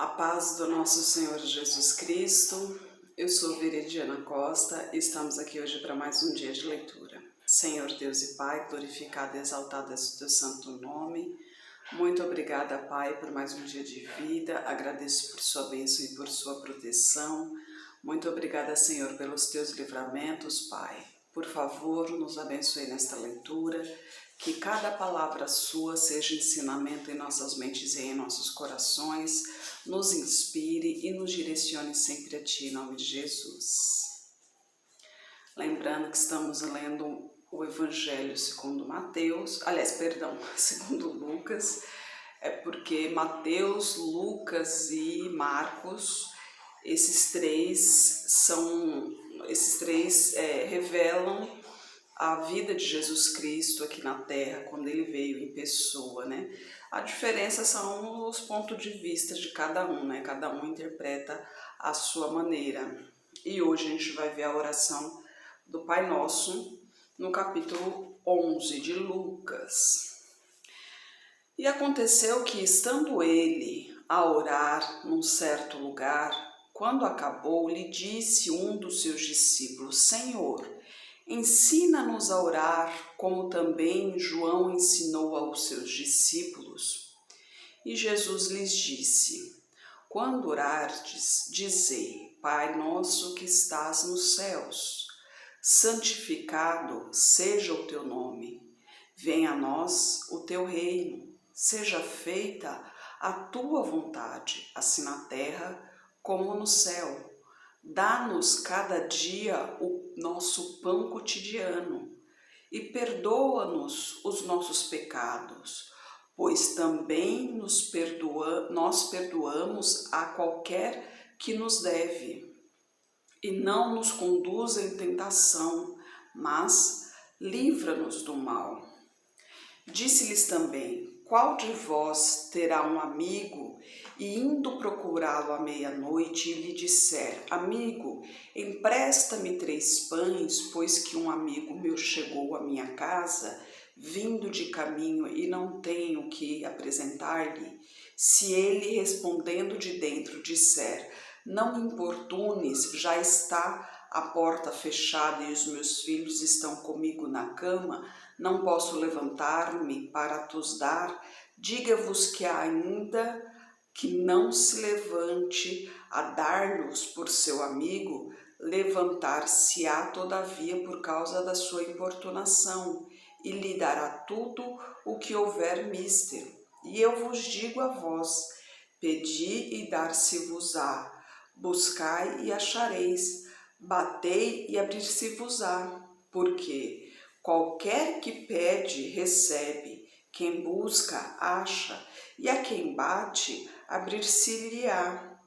A paz do nosso Senhor Jesus Cristo. Eu sou Veridiana Costa e estamos aqui hoje para mais um dia de leitura. Senhor Deus e Pai, glorificado e exaltado é o teu santo nome. Muito obrigada, Pai, por mais um dia de vida. Agradeço por sua bênção e por sua proteção. Muito obrigada, Senhor, pelos teus livramentos, Pai. Por favor, nos abençoe nesta leitura. Que cada palavra sua seja ensinamento em nossas mentes e em nossos corações, nos inspire e nos direcione sempre a Ti, em nome de Jesus. Lembrando que estamos lendo o Evangelho segundo segundo Lucas, porque Mateus, Lucas e Marcos, esses três revelam a vida de Jesus Cristo aqui na Terra, quando ele veio em pessoa, né? A diferença são os pontos de vista de cada um, né? Cada um interpreta a sua maneira. E hoje a gente vai ver a oração do Pai Nosso no capítulo 11 de Lucas. E aconteceu que, estando ele a orar num certo lugar, quando acabou, lhe disse um dos seus discípulos: Senhor, ensina-nos a orar, como também João ensinou aos seus discípulos. E Jesus lhes disse: Quando orardes, dizei: Pai nosso que estás nos céus, santificado seja o teu nome. Venha a nós o teu reino. Seja feita a tua vontade, assim na terra como no céu. Dá-nos cada dia o nosso pão cotidiano e perdoa-nos os nossos pecados, pois também nós perdoamos a qualquer que nos deve. E não nos conduza em tentação, mas livra-nos do mal. Disse-lhes também: Qual de vós terá um amigo e indo procurá-lo à meia-noite e lhe disser: Amigo, empresta-me 3 pães, pois que um amigo meu chegou à minha casa, vindo de caminho e não tenho que apresentar-lhe? Se ele, respondendo de dentro, disser: Não me importunes, já está a porta fechada e os meus filhos estão comigo na cama, não posso levantar-me para tos dar, diga-vos que ainda que não se levante a dar-los por seu amigo, levantar-se-á todavia por causa da sua importunação, e lhe dará tudo o que houver mister. E eu vos digo a vós: pedi e dar-se-vos-á, buscai e achareis, batei e abrir-se-vos-á, porque qualquer que pede, recebe, quem busca, acha, e a quem bate, abrir-se-lhe-á.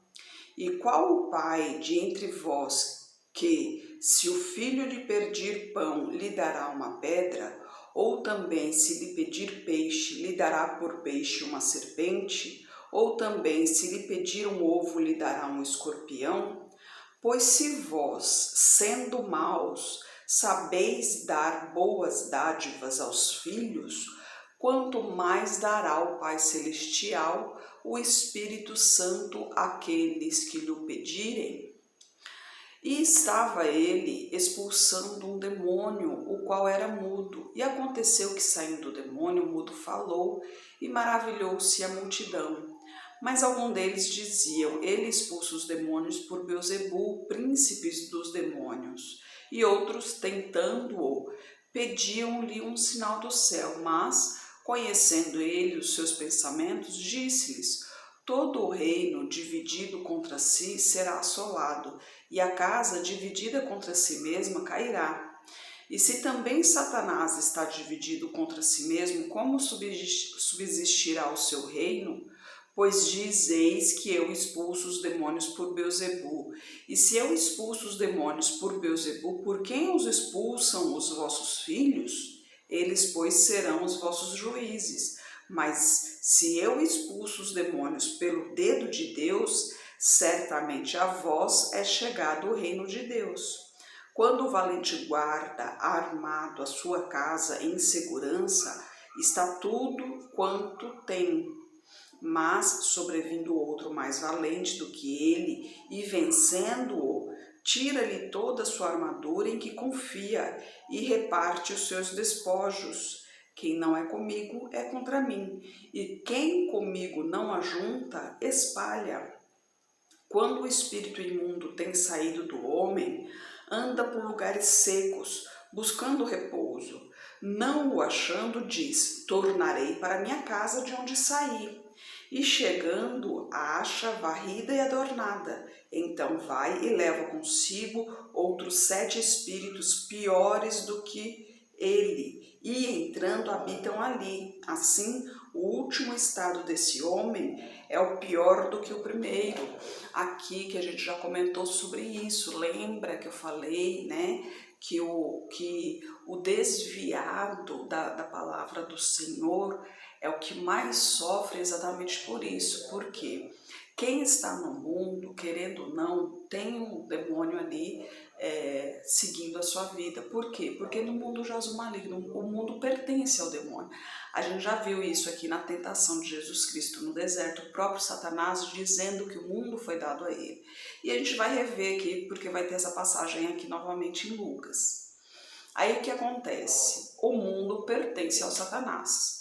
E qual o pai de entre vós que, se o filho lhe pedir pão, lhe dará uma pedra, ou também, se lhe pedir peixe, lhe dará por peixe uma serpente, ou também, se lhe pedir um ovo, lhe dará um escorpião? Pois se vós, sendo maus, sabeis dar boas dádivas aos filhos, quanto mais dará o Pai Celestial o Espírito Santo àqueles que lhe pedirem? E estava ele expulsando um demônio, o qual era mudo. E aconteceu que, saindo do demônio, o mudo falou, e maravilhou-se a multidão. Mas algum deles diziam: Ele expulsa os demônios por Beelzebul, príncipe dos demônios. E outros, tentando-o, pediam-lhe um sinal do céu. Mas, conhecendo ele os seus pensamentos, disse-lhes: Todo o reino dividido contra si será assolado, e a casa dividida contra si mesma cairá. E se também Satanás está dividido contra si mesmo, como subsistirá o seu reino? Pois dizeis que eu expulso os demônios por Beelzebul. E se eu expulso os demônios por Beelzebul, por quem os expulsam os vossos filhos? Eles, pois, serão os vossos juízes. Mas se eu expulso os demônios pelo dedo de Deus, certamente a vós é chegado o reino de Deus. Quando o valente guarda armado a sua casa em segurança, está tudo quanto tem. Mas, sobrevindo outro mais valente do que ele, e vencendo-o, tira-lhe toda a sua armadura em que confia e reparte os seus despojos. Quem não é comigo é contra mim, e quem comigo não ajunta, espalha. Quando o espírito imundo tem saído do homem, anda por lugares secos, buscando repouso. Não o achando, diz: tornarei para minha casa de onde saí. E chegando, a acha varrida e adornada. Então vai e leva consigo outros 7 espíritos piores do que ele, e entrando habitam ali. Assim, o último estado desse homem é o pior do que o primeiro. Aqui que a gente já comentou sobre isso, lembra que eu falei, né? Que o desviado da palavra do Senhor é o que mais sofre exatamente por isso. Por quê? Quem está no mundo, querendo ou não, tem um demônio ali seguindo a sua vida. Por quê? Porque no mundo jaz o maligno, o mundo pertence ao demônio. A gente já viu isso aqui na tentação de Jesus Cristo no deserto, o próprio Satanás dizendo que o mundo foi dado a ele. E a gente vai rever aqui, porque vai ter essa passagem aqui novamente em Lucas. Aí o que acontece? O mundo pertence ao Satanás.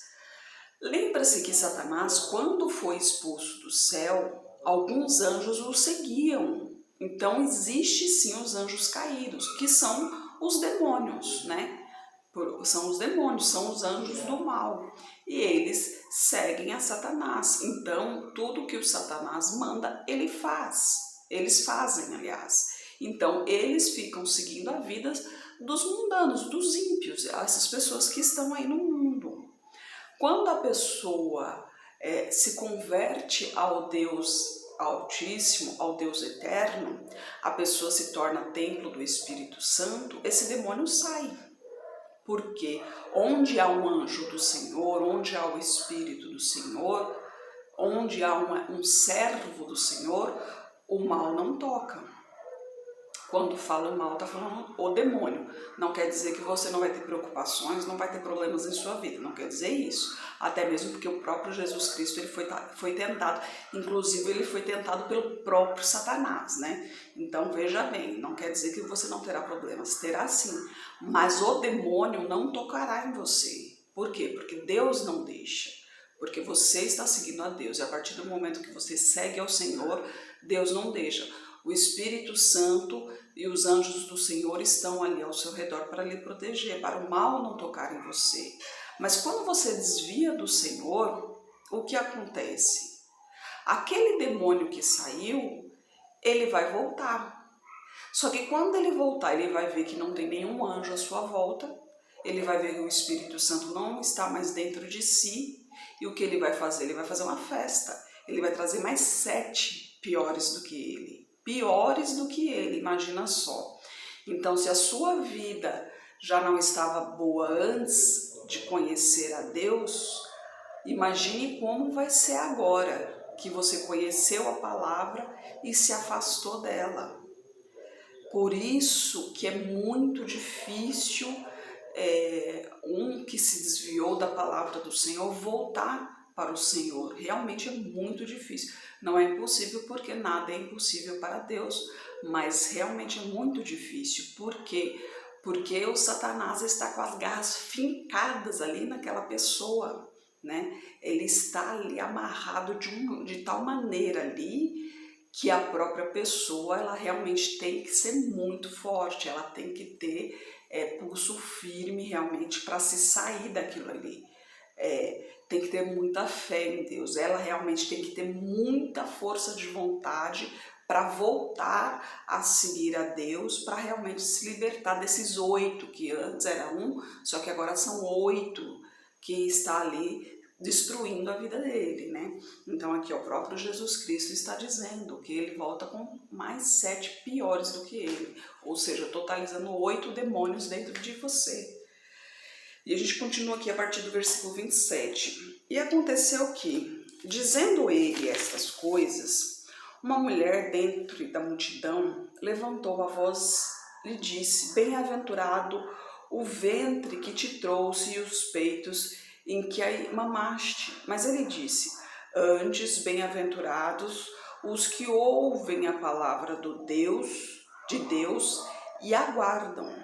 Lembra-se que Satanás, quando foi expulso do céu, alguns anjos o seguiam. Então existe sim os anjos caídos, que são os demônios, né? São os demônios, são os anjos do mal. E eles seguem a Satanás. Então tudo que o Satanás manda, ele faz. Eles fazem, aliás. Então eles ficam seguindo a vida dos mundanos, dos ímpios, essas pessoas que estão aí no mundo. Quando a pessoa se converte ao Deus Altíssimo, ao Deus Eterno, a pessoa se torna templo do Espírito Santo, esse demônio sai. Porque onde há um anjo do Senhor, onde há o Espírito do Senhor, onde há um servo do Senhor, o mal não toca. Quando fala o mal, está falando o demônio. Não quer dizer que você não vai ter preocupações, não vai ter problemas em sua vida. Não quer dizer isso. Até mesmo porque o próprio Jesus Cristo ele foi tentado. Inclusive, ele foi tentado pelo próprio Satanás, né? Então, veja bem, não quer dizer que você não terá problemas. Terá sim. Mas o demônio não tocará em você. Por quê? Porque Deus não deixa. Porque você está seguindo a Deus. E a partir do momento que você segue ao Senhor, Deus não deixa. O Espírito Santo e os anjos do Senhor estão ali ao seu redor para lhe proteger, para o mal não tocar em você. Mas quando você desvia do Senhor, o que acontece? Aquele demônio que saiu, ele vai voltar. Só que quando ele voltar, ele vai ver que não tem nenhum anjo à sua volta, ele vai ver que o Espírito Santo não está mais dentro de si, e o que ele vai fazer? Ele vai fazer uma festa, ele vai trazer mais 7 piores do que ele. Piores do que ele, imagina só. Então, se a sua vida já não estava boa antes de conhecer a Deus, imagine como vai ser agora que você conheceu a palavra e se afastou dela. Por isso que é muito difícil um que se desviou da palavra do Senhor voltar para o Senhor. Realmente é muito difícil. Não é impossível, porque nada é impossível para Deus, mas realmente é muito difícil. Por quê? Porque o Satanás está com as garras fincadas ali naquela pessoa, né? Ele está ali amarrado de tal maneira ali que a própria pessoa ela realmente tem que ser muito forte, ela tem que ter pulso firme realmente para se sair daquilo ali. Tem que ter muita fé em Deus, ela realmente tem que ter muita força de vontade para voltar a seguir a Deus, para realmente se libertar desses 8, que antes era um, só que agora são 8 que está ali destruindo a vida dele, né? Então aqui o próprio Jesus Cristo está dizendo que ele volta com mais 7 piores do que ele, ou seja, totalizando 8 demônios dentro de você. E a gente continua aqui a partir do versículo 27. E aconteceu que, dizendo ele estas coisas, uma mulher dentro da multidão levantou a voz e lhe disse: bem-aventurado o ventre que te trouxe e os peitos em que a mamaste. Mas ele disse: Antes, bem-aventurados os que ouvem a palavra de Deus e aguardam.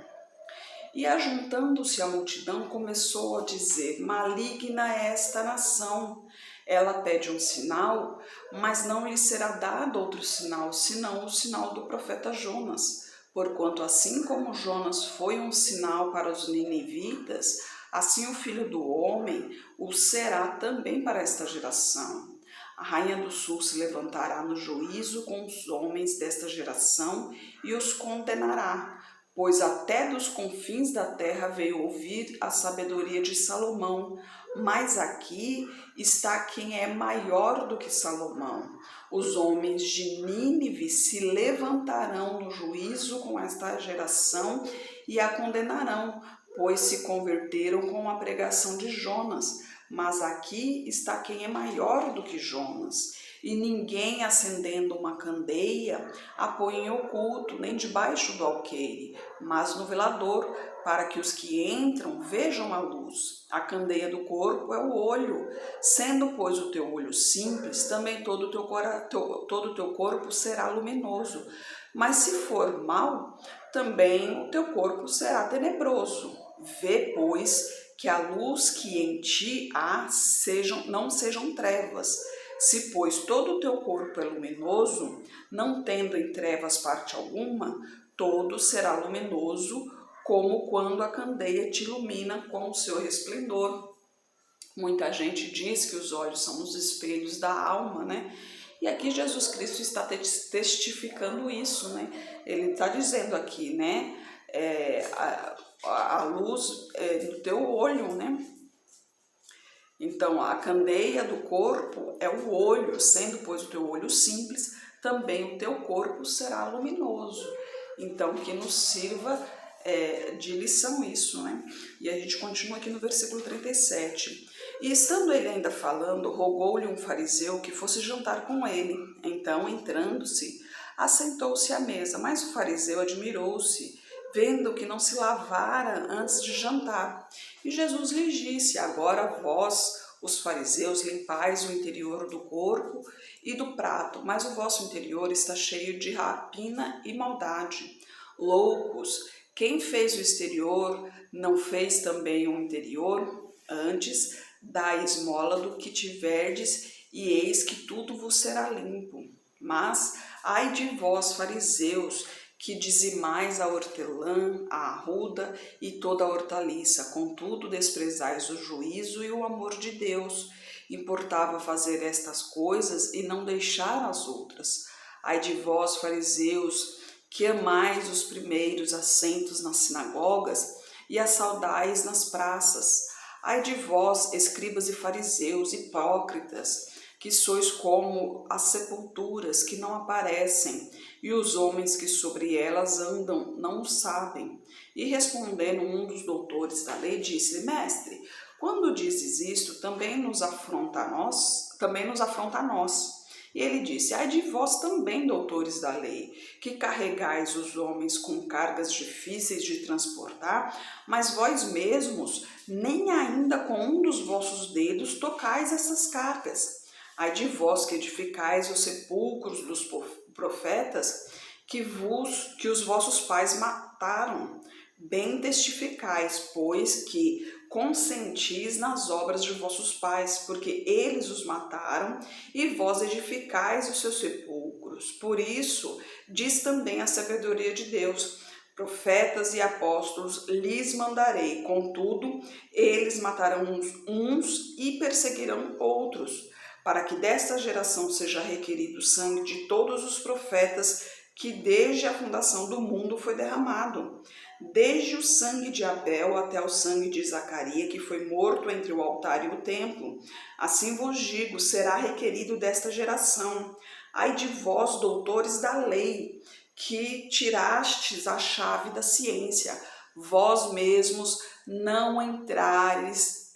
E ajuntando-se a multidão, começou a dizer: maligna é esta nação. Ela pede um sinal, mas não lhe será dado outro sinal, senão o sinal do profeta Jonas. Porquanto assim como Jonas foi um sinal para os ninivitas, assim o Filho do Homem o será também para esta geração. A rainha do sul se levantará no juízo com os homens desta geração e os condenará, pois até dos confins da terra veio ouvir a sabedoria de Salomão. Mas aqui está quem é maior do que Salomão. Os homens de Nínive se levantarão no juízo com esta geração e a condenarão, pois se converteram com a pregação de Jonas. Mas aqui está quem é maior do que Jonas. E ninguém acendendo uma candeia a põe em oculto, nem debaixo do alqueire, mas no velador, para que os que entram vejam a luz. A candeia do corpo é o olho. Sendo, pois, o teu olho simples, também todo o teu corpo será luminoso. Mas se for mau, também o teu corpo será tenebroso. Vê, pois, que a luz que em ti há não sejam trevas. Se, pois, todo o teu corpo é luminoso, não tendo em trevas parte alguma, todo será luminoso, como quando a candeia te ilumina com o seu resplendor. Muita gente diz que os olhos são os espelhos da alma, né? E aqui Jesus Cristo está testificando isso, né? Ele está dizendo aqui, né? A luz no teu olho, né? Então, a candeia do corpo é o olho, sendo, pois, o teu olho simples, também o teu corpo será luminoso. Então, que nos sirva de lição isso, né? E a gente continua aqui no versículo 37. E estando ele ainda falando, rogou-lhe um fariseu que fosse jantar com ele. Então, entrando-se, assentou-se à mesa, mas o fariseu admirou-se, vendo que não se lavara antes de jantar. E Jesus lhe disse: agora vós, os fariseus, limpais o interior do corpo e do prato, mas o vosso interior está cheio de rapina e maldade. Loucos, quem fez o exterior não fez também o interior? Antes, dai esmola do que tiverdes, e eis que tudo vos será limpo. Mas, ai de vós, fariseus, que dizimais a hortelã, a arruda e toda a hortaliça, contudo desprezais o juízo e o amor de Deus. Importava fazer estas coisas e não deixar as outras. Ai de vós, fariseus, que amais os primeiros assentos nas sinagogas e assaudais nas praças. Ai de vós, escribas e fariseus, hipócritas, que sois como as sepulturas que não aparecem, e os homens que sobre elas andam não o sabem. E respondendo um dos doutores da lei, disse-lhe: mestre, quando dizes isto, também nos afronta a nós. E ele disse: ai de vós também, doutores da lei, que carregais os homens com cargas difíceis de transportar, mas vós mesmos nem ainda com um dos vossos dedos tocais essas cargas. Ai de vós que edificais os sepulcros dos profetas que os vossos pais mataram. Bem testificais, pois, que consentis nas obras de vossos pais, porque eles os mataram, e vós edificais os seus sepulcros. Por isso, diz também a sabedoria de Deus: profetas e apóstolos lhes mandarei, contudo, eles matarão uns e perseguirão outros, para que desta geração seja requerido o sangue de todos os profetas que desde a fundação do mundo foi derramado, desde o sangue de Abel até o sangue de Zacarias, que foi morto entre o altar e o templo. Assim vos digo, será requerido desta geração. Ai de vós, doutores da lei, que tirastes a chave da ciência, vós mesmos não entrastes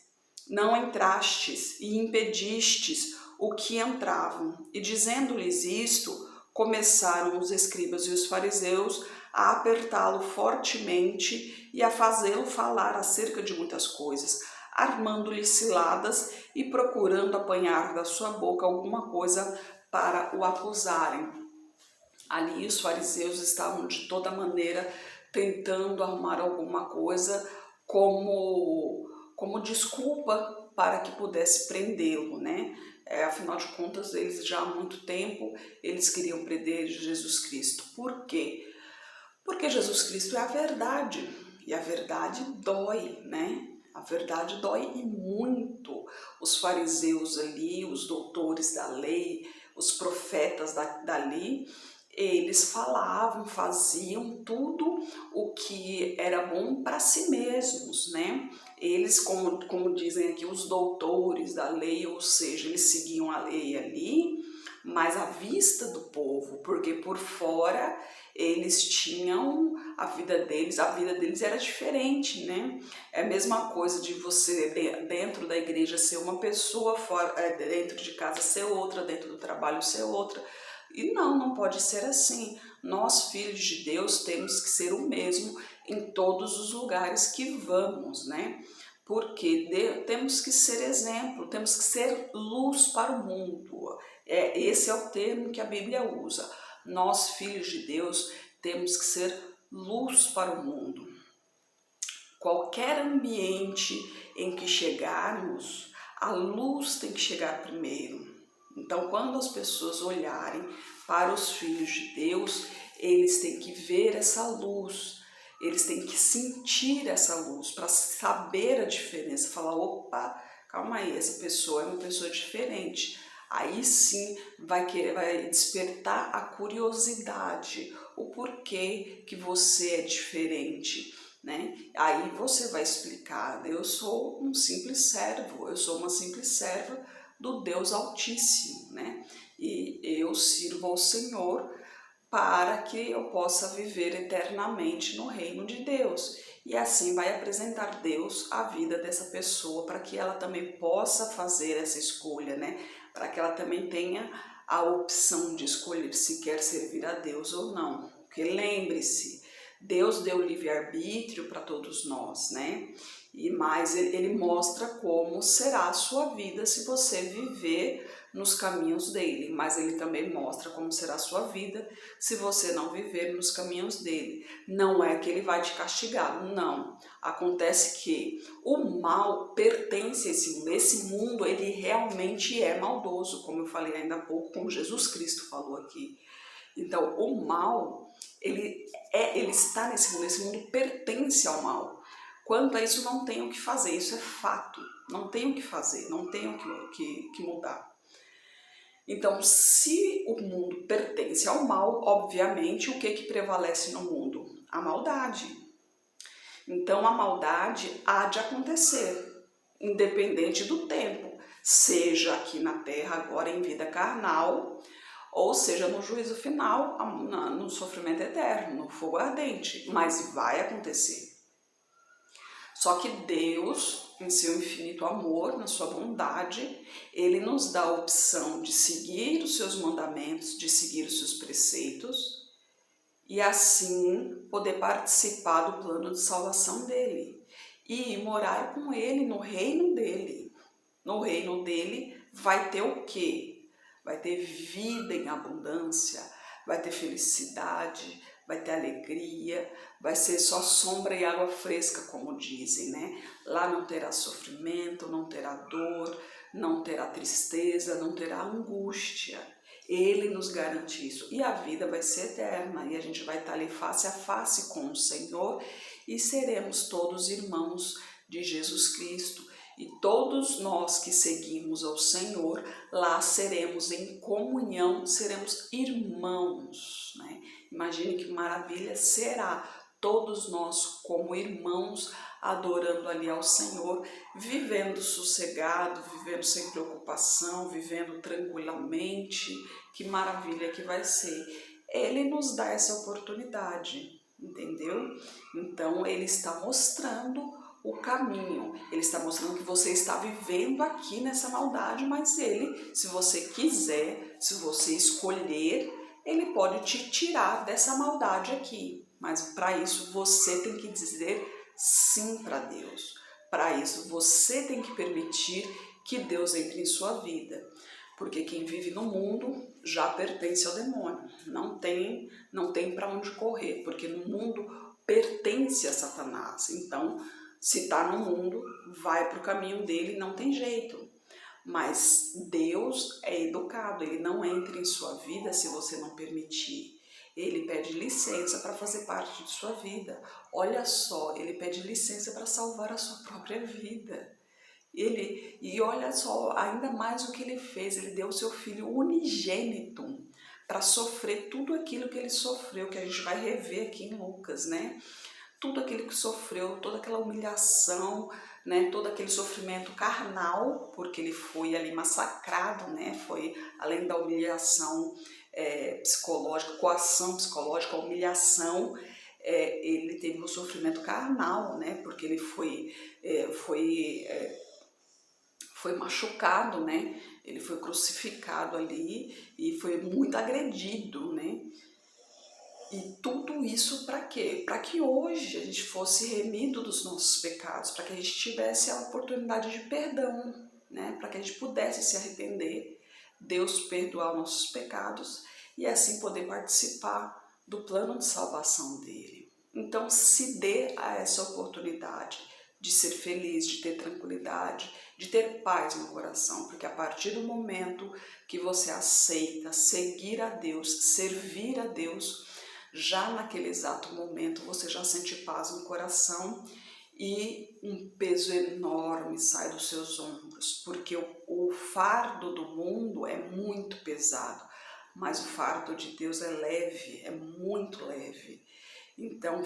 e impedistes o que entravam. E dizendo-lhes isto, começaram os escribas e os fariseus a apertá-lo fortemente e a fazê-lo falar acerca de muitas coisas. armando-lhe ciladas e procurando apanhar da sua boca alguma coisa para o acusarem. Ali os fariseus estavam de toda maneira tentando arrumar alguma coisa como desculpa para que pudesse prendê-lo, né? Afinal de contas, eles já há muito tempo eles queriam prender Jesus Cristo. Por quê? Porque Jesus Cristo é a verdade, e a verdade dói, né? A verdade dói e muito. Os fariseus ali, os doutores da lei, os profetas dali, eles falavam, faziam tudo o que era bom para si mesmos, né? Eles, como dizem aqui, os doutores da lei, ou seja, eles seguiam a lei ali, mas à vista do povo, porque por fora eles tinham a vida deles era diferente, né? É a mesma coisa de você dentro da igreja ser uma pessoa, fora, dentro de casa ser outra, dentro do trabalho ser outra. E não pode ser assim. Nós, filhos de Deus, temos que ser o mesmo em todos os lugares que vamos, né? Porque temos que ser exemplo, temos que ser luz para o mundo. Esse é o termo que a Bíblia usa. Nós, filhos de Deus, temos que ser luz para o mundo. Qualquer ambiente em que chegarmos, a luz tem que chegar primeiro. Então, quando as pessoas olharem para os filhos de Deus, eles têm que ver essa luz, eles têm que sentir essa luz para saber a diferença, falar, opa, calma aí, essa pessoa é uma pessoa diferente. Aí sim vai despertar a curiosidade, o porquê que você é diferente, né? Aí você vai explicar, eu sou um simples servo, eu sou uma simples serva do Deus Altíssimo, né? E eu sirvo ao Senhor para que eu possa viver eternamente no reino de Deus. E assim vai apresentar Deus à vida dessa pessoa, para que ela também possa fazer essa escolha, né? Para que ela também tenha a opção de escolher se quer servir a Deus ou não. Porque lembre-se, Deus deu livre-arbítrio para todos nós, né? Mas ele mostra como será a sua vida se você viver nos caminhos dele, mas ele também mostra como será a sua vida se você não viver nos caminhos dele. Não é que ele vai te castigar, não. Acontece que o mal pertence a esse mundo. Esse mundo, ele realmente é maldoso, como eu falei ainda há pouco, como Jesus Cristo falou aqui. Então, o mal, ele está nesse mundo, esse mundo pertence ao mal. Quanto a isso, não tem o que fazer, isso é fato, não tem o que fazer, não tem o que mudar. Então, se o mundo pertence ao mal, obviamente, o que prevalece no mundo? A maldade. Então, a maldade há de acontecer, independente do tempo, seja aqui na Terra, agora em vida carnal, ou seja no juízo final, no sofrimento eterno, no fogo ardente, mas vai acontecer. Só que Deus, em seu infinito amor, na sua bondade, ele nos dá a opção de seguir os seus mandamentos, de seguir os seus preceitos e assim poder participar do plano de salvação dele e morar com ele no reino dele. No reino dele vai ter o quê? Vai ter vida em abundância, vai ter felicidade, vai ter alegria, vai ser só sombra e água fresca, como dizem, né? Lá não terá sofrimento, não terá dor, não terá tristeza, não terá angústia. Ele nos garante isso. E a vida vai ser eterna, e a gente vai estar ali face a face com o Senhor e seremos todos irmãos de Jesus Cristo. E todos nós que seguimos ao Senhor, lá seremos em comunhão, seremos irmãos, né? Imagine que maravilha será todos nós como irmãos, adorando ali ao Senhor, vivendo sossegado, vivendo sem preocupação, vivendo tranquilamente. Que maravilha que vai ser. Ele nos dá essa oportunidade, entendeu? Então, ele está mostrando o caminho, ele está mostrando que você está vivendo aqui nessa maldade, mas ele, se você quiser, se você escolher, ele pode te tirar dessa maldade aqui. Mas para isso você tem que dizer sim para Deus. para isso você tem que permitir que Deus entre em sua vida. Porque quem vive no mundo já pertence ao demônio. Não tem para onde correr, porque no mundo pertence a Satanás. Então, se está no mundo, vai para o caminho dele, não tem jeito. Mas Deus é educado, ele não entra em sua vida se você não permitir. Ele pede licença para fazer parte de sua vida. Olha só, ele pede licença para salvar a sua própria vida. E olha só, ainda mais o que ele fez, ele deu o seu filho unigênito para sofrer tudo aquilo que ele sofreu, que a gente vai rever aqui em Lucas, né? Tudo aquilo que sofreu, toda aquela humilhação, né? Todo aquele sofrimento carnal, porque ele foi ali massacrado, né? Foi além da humilhação psicológica, coação psicológica, a humilhação, ele teve o sofrimento carnal, né? Porque ele foi machucado, né? Ele foi crucificado ali e foi muito agredido, né? E tudo isso para quê? Para que hoje a gente fosse remido dos nossos pecados, para que a gente tivesse a oportunidade de perdão, né? Para que a gente pudesse se arrepender, Deus perdoar nossos pecados e assim poder participar do plano de salvação dele. Então se dê a essa oportunidade de ser feliz, de ter tranquilidade, de ter paz no coração, porque a partir do momento que você aceita seguir a Deus, servir a Deus, já naquele exato momento você já sente paz no coração e um peso enorme sai dos seus ombros, porque o fardo do mundo é muito pesado, mas o fardo de Deus é leve, é muito leve. Então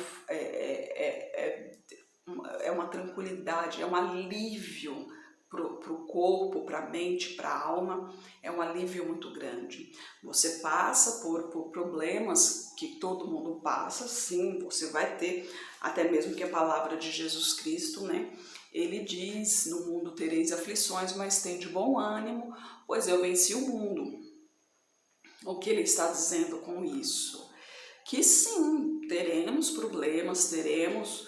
é uma tranquilidade, é um alívio para o corpo, para a mente, para a alma, é um alívio muito grande. Você passa por problemas que todo mundo passa, sim, você vai ter, até mesmo que a palavra de Jesus Cristo, né? Ele diz, no mundo tereis aflições, mas tem de bom ânimo, pois eu venci o mundo. O que ele está dizendo com isso? Que sim, teremos problemas, teremos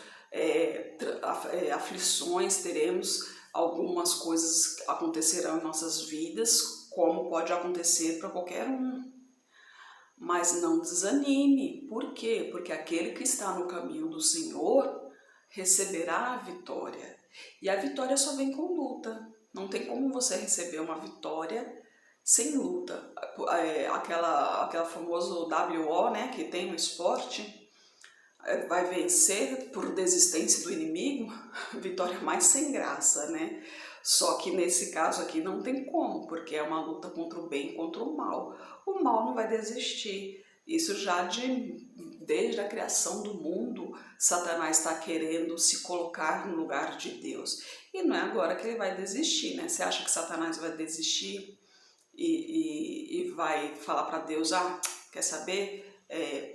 aflições, teremos algumas coisas que acontecerão em nossas vidas, como pode acontecer para qualquer um. Mas não desanime. Por quê? Porque aquele que está no caminho do Senhor receberá a vitória. E a vitória só vem com luta. Não tem como você receber uma vitória sem luta. Aquela famoso WO, né, que tem no esporte, vai vencer por desistência do inimigo, vitória mais sem graça, né? Só que nesse caso aqui não tem como, porque é uma luta contra o bem e contra o mal. O mal não vai desistir. Isso já desde a criação do mundo, Satanás está querendo se colocar no lugar de Deus. E não é agora que ele vai desistir, né? Você acha que Satanás vai desistir e vai falar para Deus, quer saber?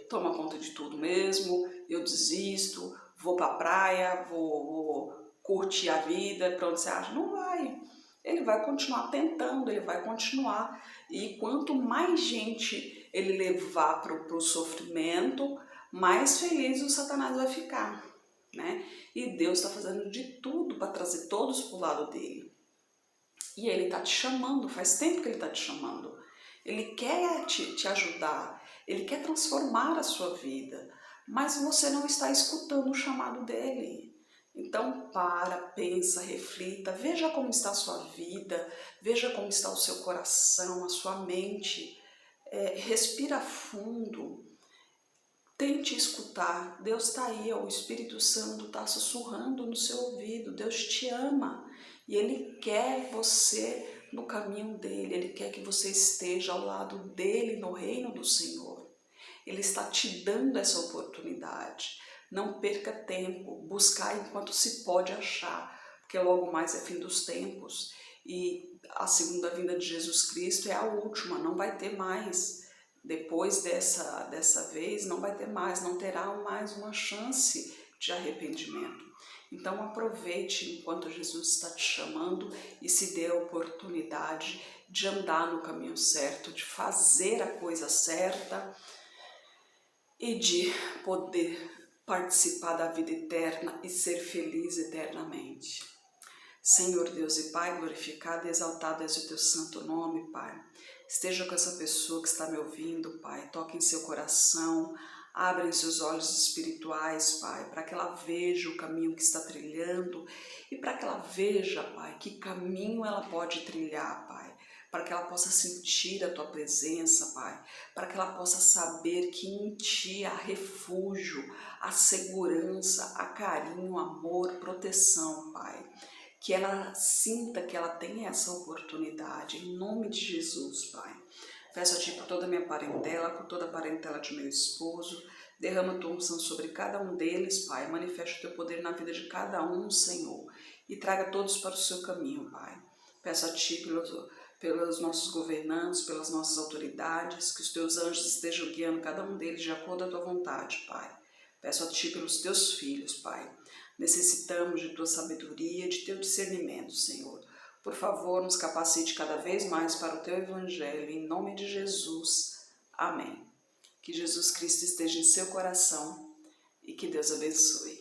Toma conta de tudo mesmo, eu desisto, vou para a praia, vou curtir a vida, para onde você acha? Não vai. Ele vai continuar tentando, ele vai continuar. E quanto mais gente ele levar para o sofrimento, mais feliz o Satanás vai ficar, né? E Deus está fazendo de tudo para trazer todos para o lado dele. E ele está te chamando, faz tempo que ele está te chamando. Ele quer te ajudar, ele quer transformar a sua vida, mas você não está escutando o chamado dele. Então pensa, reflita, veja como está a sua vida, veja como está o seu coração, a sua mente. Respira fundo, tente escutar. Deus está aí, o Espírito Santo está sussurrando no seu ouvido. Deus te ama e Ele quer você no caminho dele, Ele quer que você esteja ao lado dele no reino do Senhor. Ele está te dando essa oportunidade. Não perca tempo, buscar enquanto se pode achar, porque logo mais é fim dos tempos e a segunda vinda de Jesus Cristo é a última, não vai ter mais. Depois dessa vez não vai ter mais, não terá mais uma chance de arrependimento. Então aproveite enquanto Jesus está te chamando e se dê a oportunidade de andar no caminho certo, de fazer a coisa certa e de poder participar da vida eterna e ser feliz eternamente. Senhor Deus e Pai, glorificado e exaltado és o teu santo nome, Pai. Esteja com essa pessoa que está me ouvindo, Pai. Toque em seu coração, abra em seus olhos espirituais, Pai, para que ela veja o caminho que está trilhando e para que ela veja, Pai, que caminho ela pode trilhar, Pai. Para que ela possa sentir a tua presença, Pai. Para que ela possa saber que em ti há refúgio, há segurança, há carinho, amor, proteção, Pai. Que ela sinta que ela tem essa oportunidade, em nome de Jesus, Pai. Peço a Ti por toda a minha parentela, por toda a parentela de meu esposo, derrama a Tua unção sobre cada um deles, Pai, manifesta o Teu poder na vida de cada um, Senhor, e traga todos para o Seu caminho, Pai. Peço a Ti pelos nossos governantes, pelas nossas autoridades, que os Teus anjos estejam guiando cada um deles de acordo à Tua vontade, Pai. Peço a Ti pelos Teus filhos, Pai. Necessitamos de Tua sabedoria, de Teu discernimento, Senhor. Por favor, nos capacite cada vez mais para o Teu Evangelho, em nome de Jesus. Amém. Que Jesus Cristo esteja em seu coração e que Deus abençoe.